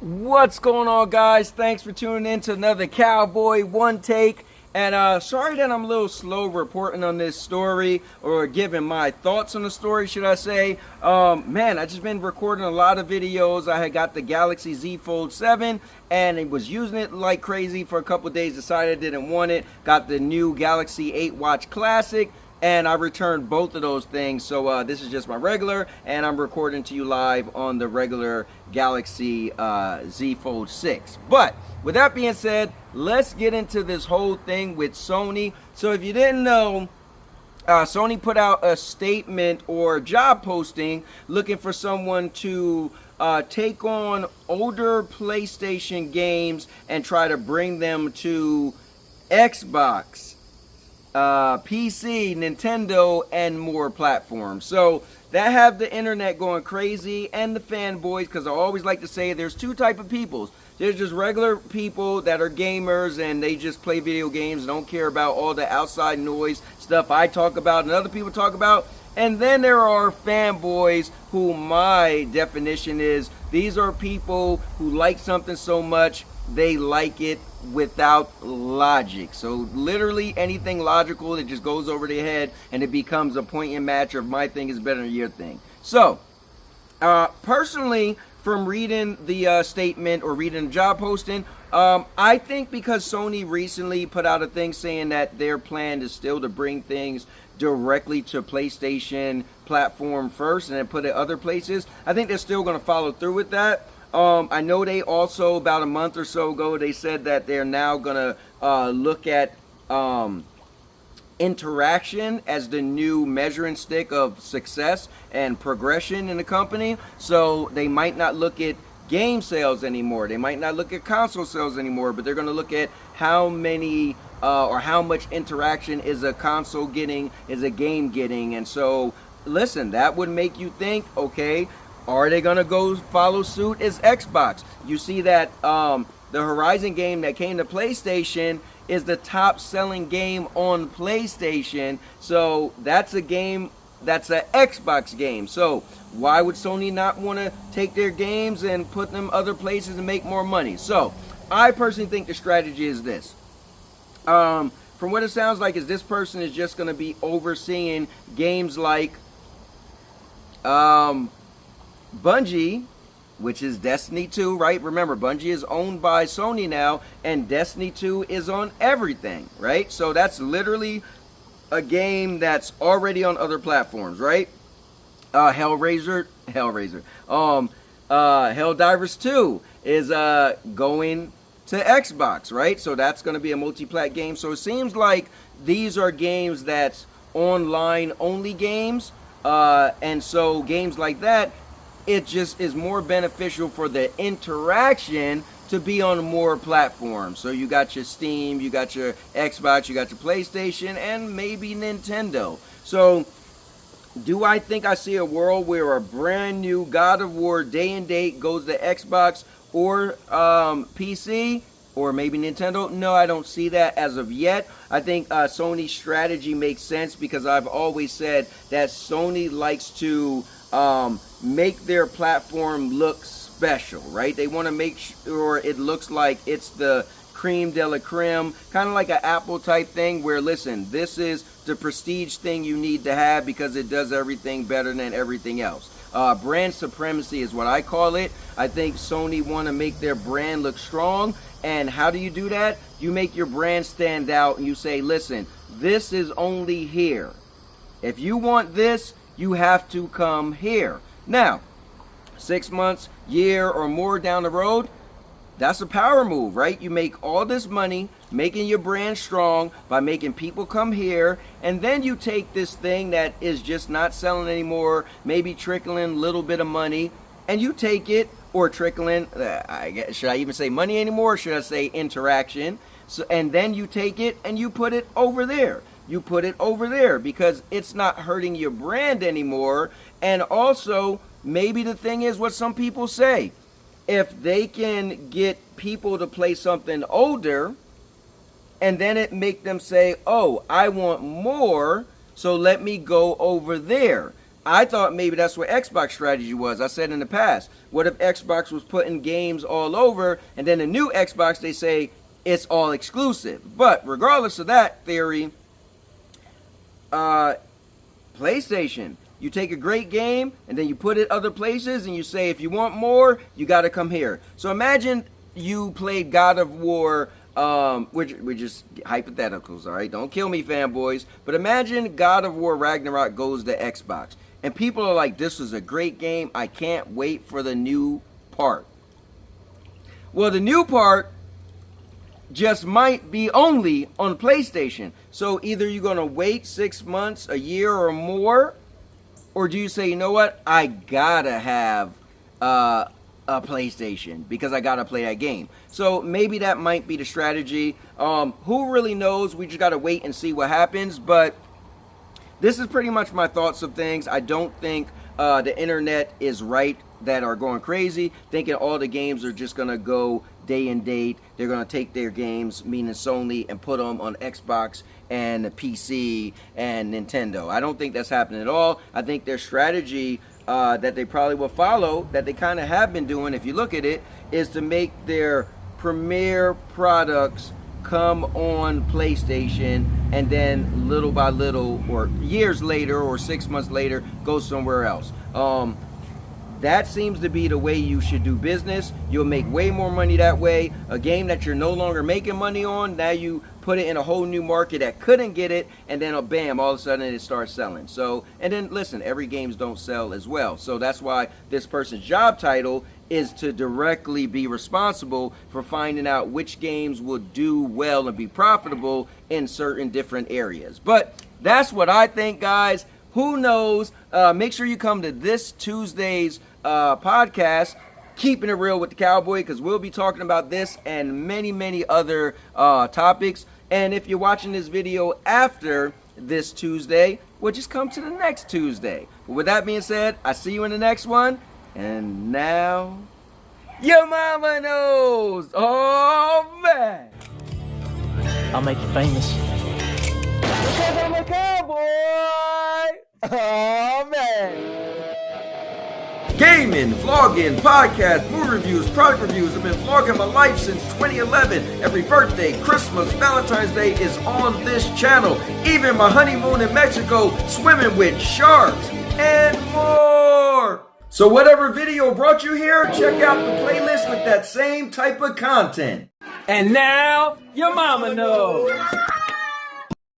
What's going on, guys? Thanks for tuning in to another Cowboy One Take. And sorry that I'm a little slow reporting on this story, or giving my thoughts on the story, should I say. Man, I just been recording a lot of videos. I had got the Galaxy Z Fold 7 and I was using it like crazy for a couple days, decided I didn't want it. Got the new Galaxy 8 Watch Classic, and I returned both of those things. So this is just my regular, and I'm recording to you live on the regular Galaxy Z Fold 6. But with that being said, let's get into this whole thing with Sony. So if you didn't know, Sony put out a statement or job posting looking for someone to take on older PlayStation games and try to bring them to Xbox, PC, Nintendo, and more platforms. So that have the internet going crazy, and the fanboys, because I always like to say there's two type of people. There's just regular people that are gamers and they just play video games and don't care about all the outside noise stuff I talk about and other people talk about. And then there are fanboys, who my definition is, these are people who like something so much they like it without logic. So literally anything logical that just goes over their head and it becomes a point and match of my thing is better than your thing. So personally, from reading the statement or reading the job posting, I think because Sony recently put out a thing saying that their plan is still to bring things directly to PlayStation platform first and then put it other places, I think they're still going to follow through with that. I know they also, about a month or so ago, they said that they're now going to look at interaction as the new measuring stick of success and progression in the company. So they might not look at game sales anymore. They might not look at console sales anymore, but they're going to look at how many or how much interaction is a console getting, is a game getting. And so, listen, that would make you think, okay, are they going to go follow suit as Xbox? You see that the Horizon game that came to PlayStation is the top selling game on PlayStation. So that's a game, that's an Xbox game. So why would Sony not want to take their games and put them other places and make more money? So I personally think the strategy is this. From what it sounds like, is this person is just going to be overseeing games like Bungie, which is Destiny 2, right? Remember, Bungie is owned by Sony now, and Destiny 2 is on everything, right? So that's literally a game that's already on other platforms, right? Helldivers 2 is going to Xbox, right? So that's going to be a multi-plat game. So it seems like these are games that's online only games, and so games like that, it just is more beneficial for the interaction to be on more platforms. So you got your Steam, you got your Xbox, you got your PlayStation, and maybe Nintendo. So do I think I see a world where a brand new God of War day and date goes to Xbox or PC? Or maybe Nintendo? No, I don't see that as of yet. I think Sony's strategy makes sense because I've always said that Sony likes to make their platform look special, right? They want to make sure it looks like it's the creme de la creme, kind of like an Apple type thing where, listen, this is the prestige thing you need to have because it does everything better than everything else. Brand supremacy is what I call it. I think Sony want to make their brand look strong. And how do you do that? You make your brand stand out and you say, listen, this is only here. If you want this, you have to come here. Now, 6 months, year, or more down the road, that's a power move, right? You make all this money making your brand strong by making people come here, and then you take this thing that is just not selling anymore, maybe trickling a little bit of money, and you take it, or trickling, should I even say money anymore, or should I say interaction? So, and then you take it and you put it over there. You put it over there because it's not hurting your brand anymore. And also, maybe the thing is what some people say. If they can get people to play something older, and then it make them say, oh, I want more, so let me go over there. I thought maybe that's what Xbox strategy was. I said in the past, what if Xbox was putting games all over, and then the new Xbox, they say it's all exclusive. But regardless of that theory, PlayStation, you take a great game, and then you put it other places, and you say, if you want more, you got to come here. So imagine you played God of War. We're just hypotheticals, all right? Don't kill me, fanboys. But imagine God of War Ragnarok goes to Xbox. And people are like, this was a great game. I can't wait for the new part. Well, the new part just might be only on PlayStation. So either you're going to wait 6 months, a year, or more, or do you say, you know what? I got to have a PlayStation because I got to play that game. So maybe that might be the strategy. Who really knows? We just got to wait and see what happens. But this is pretty much my thoughts of things. I don't think the internet is right that are going crazy, thinking all the games are just going to go day and date. They're going to take their games, meaning Sony, and put them on Xbox and the PC and Nintendo. I don't think that's happening at all. I think their strategy that they probably will follow, that they kind of have been doing, if you look at it, is to make their premier products come on PlayStation, and then little by little, or years later, or 6 months later, go somewhere else. That seems to be the way you should do business. You'll make way more money that way. A game that you're no longer making money on, now you put it in a whole new market that couldn't get it, and then bam, all of a sudden it starts selling. So, and then listen, every games don't sell as well. So that's why this person's job title is to directly be responsible for finding out which games will do well and be profitable in certain different areas. But that's what I think, guys. Who knows? Make sure you come to this Tuesday's podcast, Keeping It Real with the Cowboy, because we'll be talking about this and many, many other topics. And if you're watching this video after this Tuesday, well, just come to the next Tuesday. But with that being said, I see you in the next one. And now, your mama knows. Oh, man. I'll make you famous. Because I'm a cowboy. Oh, man. Gaming, vlogging, podcast, movie reviews, product reviews. I've been vlogging my life since 2011. Every birthday, Christmas, Valentine's Day is on this channel. Even my honeymoon in Mexico, swimming with sharks, and more. So whatever video brought you here, check out the playlist with that same type of content. And now, your mama knows.